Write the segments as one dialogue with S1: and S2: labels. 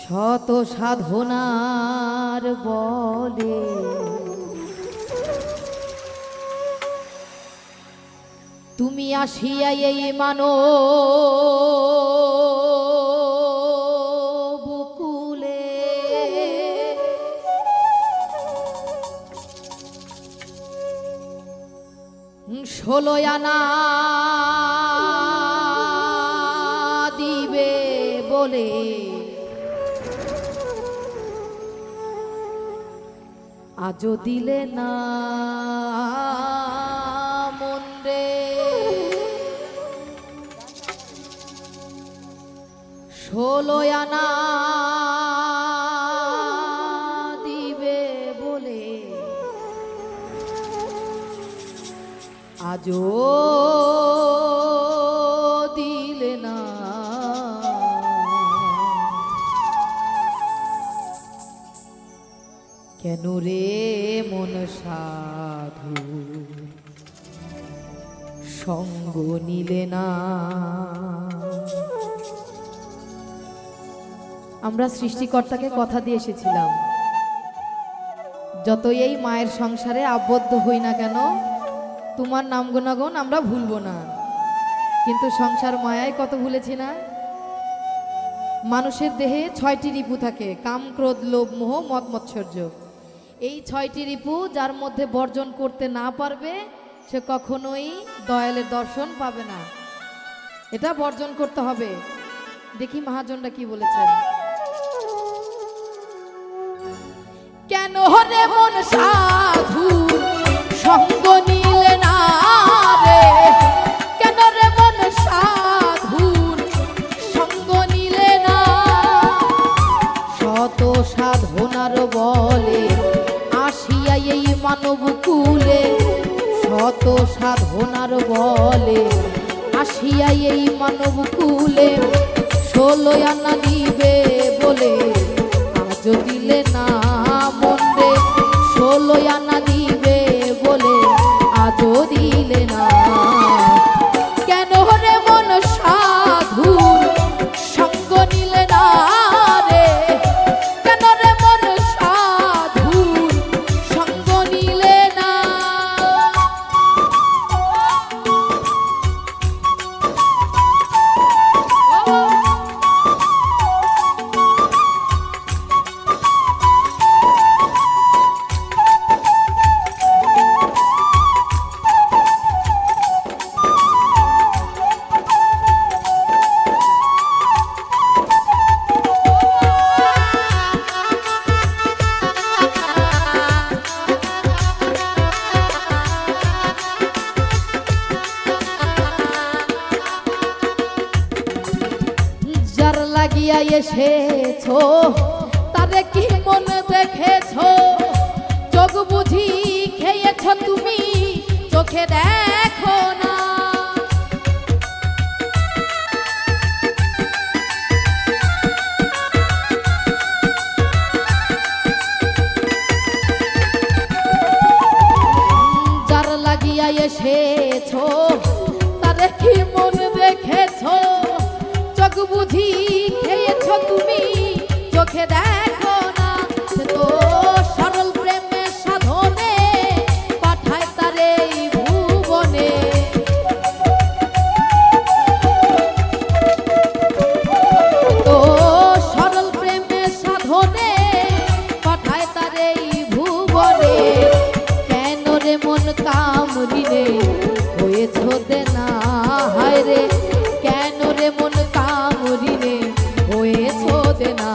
S1: শত সাধনার বলে তুমি আসিয়া এই মানবকুলে ষোলো আনা দিবে বলে আজও দিলে না মন্দে ষোলো আনা দিবে বলে আজও দিলে না কেন রে মন সাধু সঙ্গ নিলে না। আমরা সৃষ্টিকর্তাকে কথা দিয়ে এসেছিলাম যতই এই মায়ের সংসারে আবদ্ধ হই না কেন তোমার নাম গুণাগুণ আমরা ভুলবো না, কিন্তু সংসার মায়ায় কত ভুলেছি না। মানুষের দেহে 6টি রিপু থাকে, কাম ক্রোধ লোভ মোহ মদ মৎসর্য। এই 6টি রিপু যার মধ্যে বর্জন করতে না পারবে সে কখনোই দয়ালের দর্শন পাবে না। এটা বর্জন করতে হবে। দেখি মহাজনরা কি বলেছেন। কেন রে মন সাধু সঙ্গ নিলে না রে, কেন রে মন সাধুর সঙ্গ নিলে না। শত সাধনার বলে আসিয়া এই মানব কুলে, শত সাধনার বলে আসিয়া এই মানব কুলে ষোলো আনা দিবে বলে আজও দিলে না মন্দে ষোলো আনা দিবে বলে আজও দিলে না। কেন রে মন সাধুর সঙ্গ নিলে না রে, কেন রে মন সাধুর সঙ্গ নিলে না। লাগিয়া এসেছো তারে কি মনে দেখেছো, চোখ বুঝি খেয়েছো তুমি চোখে দেখো না। যার লাগিয়া এসেছো তারে কি মনে দেখেছো, চোখ বুঝি খেয়েছো তুমি চোখে দেখো না। সে তো সরল প্রেমের সাধনে পাঠায় তারে ভুবনে। তো সরল প্রেমের সাধনে পাঠায় তারে ভুবনে। কেন রে মন কামড়িনে হয়েছো দেনা হায় রে, কেন রে মন কামড়িনে হয়েছো দেনা।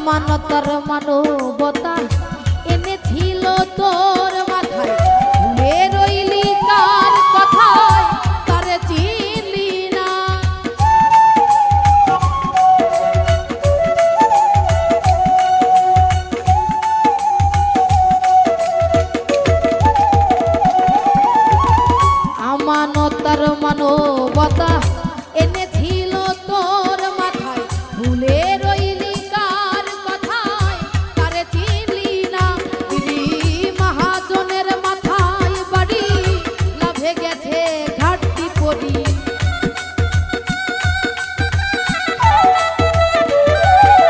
S1: আমানতার মানবতা এনেছিল তোর মাথায়, ভুলে রইলি কার কথায় তারে চিনলি না। আমানতার মানবতা এনেছিল তোর মাথায়, ভুলে রইলি কার কথায় তারে চিনলি না। দিদি মহাজনের মাথায় বাড়ি, লাভে গেছে ঘাটতি পড়ি।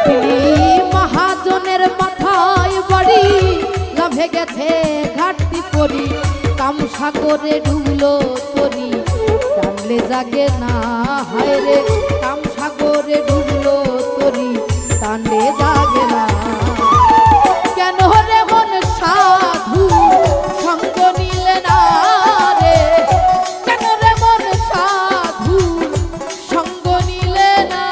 S1: দিদি মহাজনের মাথায় বাড়ি, লাভে গেছে ঘাটতি পড়ি। কাম সাগরে ডুবলো তরি, টানলে জাগে না হায় রে। কাম সাগরে ডুবলো তরি, টানলে জাগে না। কেন রে মন সাধু সঙ্গ নিলে না রে? কেন রে মন সাধু সঙ্গ নিলে না?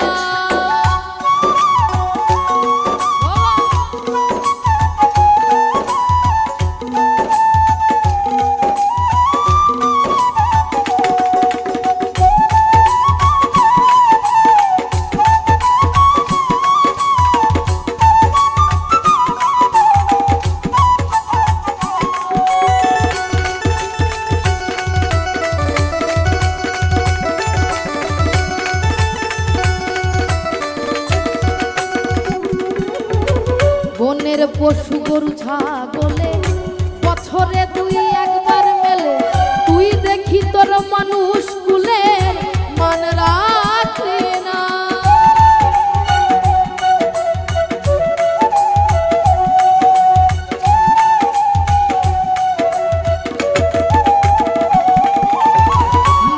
S1: বনের পশু গরু ছাগলে বছরে দুই একবার মেলে, তুই দেখি তোর মানুষ কুলে মান রাখলি না।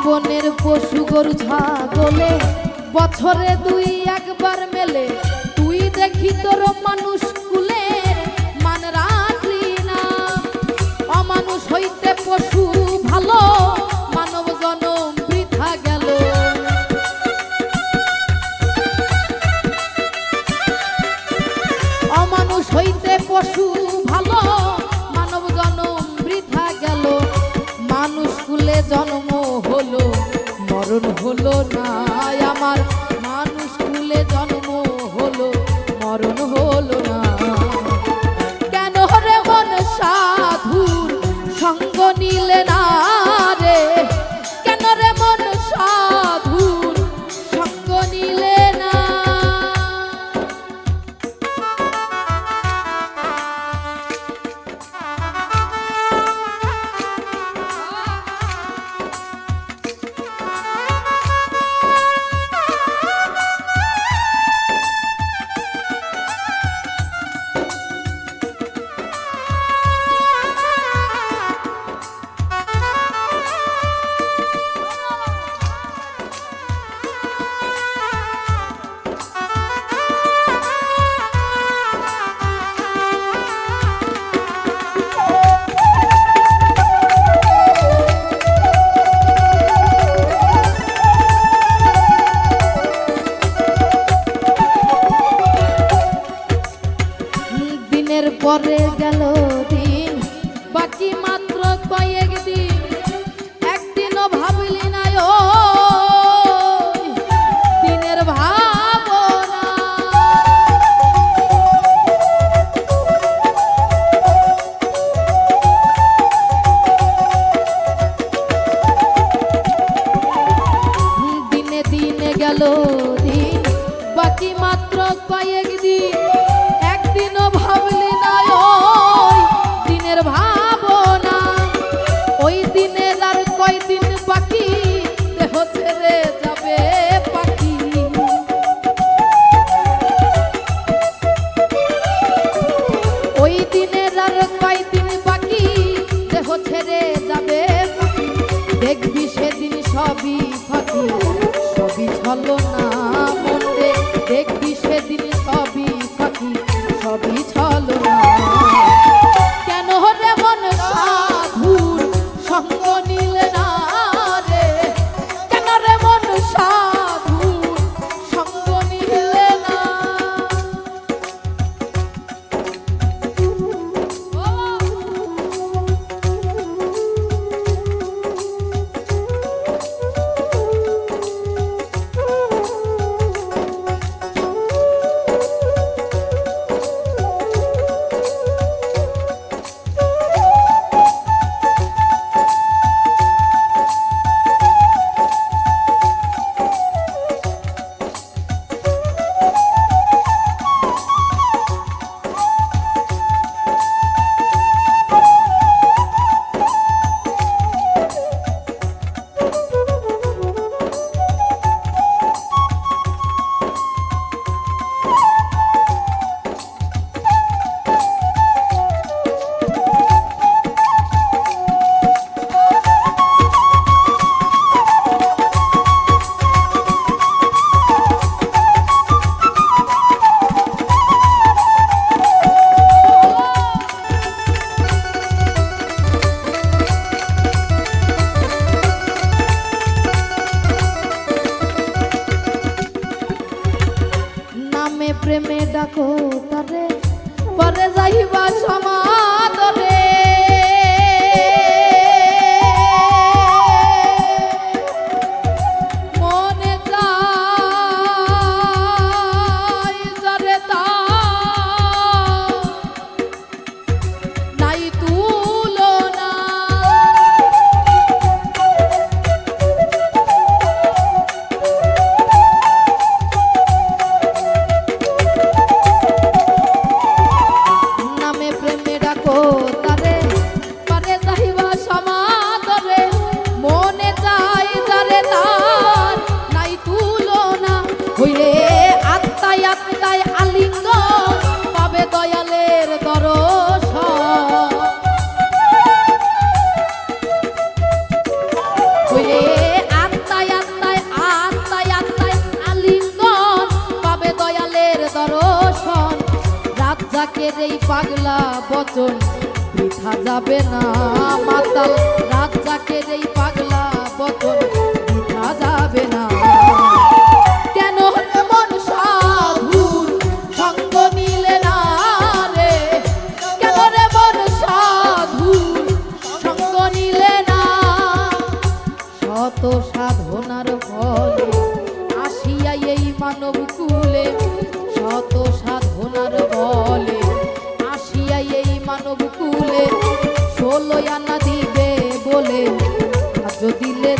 S1: বনের পশু গরু ছাগলে বছরে দুই একবার মেলে, তুই দেখি তোর মানুষ কুলে মান রাখলি না। অমানুষ হইতে পশু ভালো, মানব জনম বৃথা গেল। অমানুষ হইতে পশু ভালো, মানব জনম বৃথা গেল। মানুষ কুলে জন্ম হলো, মরণ হলো না আমার। মানুষ কুলে জন্ম হলো, মরণ হলো না। কেন রে মন সাধুর সঙ্গ নিলে না রে? কেন রে মন সাধুর সঙ্গ নিলে না? পরে গেল দিন, বাকি মাত্র কয়েক দিন। একদিনও ভাবলি না ও দিনের ভাবনা। দিনে দিনে গেল দিন, বাকি মাত্র কয়েক দিন। একদিনও ভাবলি না ওই দিনের ভাবনা। ওই দিনের আর কয়দিন বাকি, দেহ ছেড়ে যাবে পাখি। ওই দিনের আর কয়দিন বাকি, দেহ ছেড়ে যাবে পাখি। দেখবি সেদিন সবই ফাঁকি, সবই ছলনা মনে। দেখবি সেদিন সবই ফাঁকি, সবই ছলনা। কেন রে মন সাধুর সঙ্গ নিলে না রে? কেন রে মন সাধুর সঙ্গ নিলে না? তারে পরে যাইবা সমাদরে মনে চাই যারে তা নাই তুলনা নামে প্রেমে ডাকো তারে পারে যাইবা সমাদরে মনে চাই যারে তার নাই তুলনা হইলে আত্মায় আত্মায় আলিঙ্গন পাবে দয়ালের দর্শন হইলে আত্মায় আত্মায় আত্মায় আত্মায় আলিঙ্গন পাবে দয়ালের দর্শন রাজ্জাকের এই পাগলা বচন বৃথা যাবে না মাতাল রাজ্জাকের এই পাগলা বচন বৃথা যাবে না কেন রে মন সাধুর সঙ্গ নিলে না রে কেন রে মন সাধুর সঙ্গ নিলে না শত সাধনার ফলে আসিয়া এই মানব কুলে শত সাধনার বলে আসিয়া এই মানব কুলে 16 আনা দিবে বলে আজ দিলে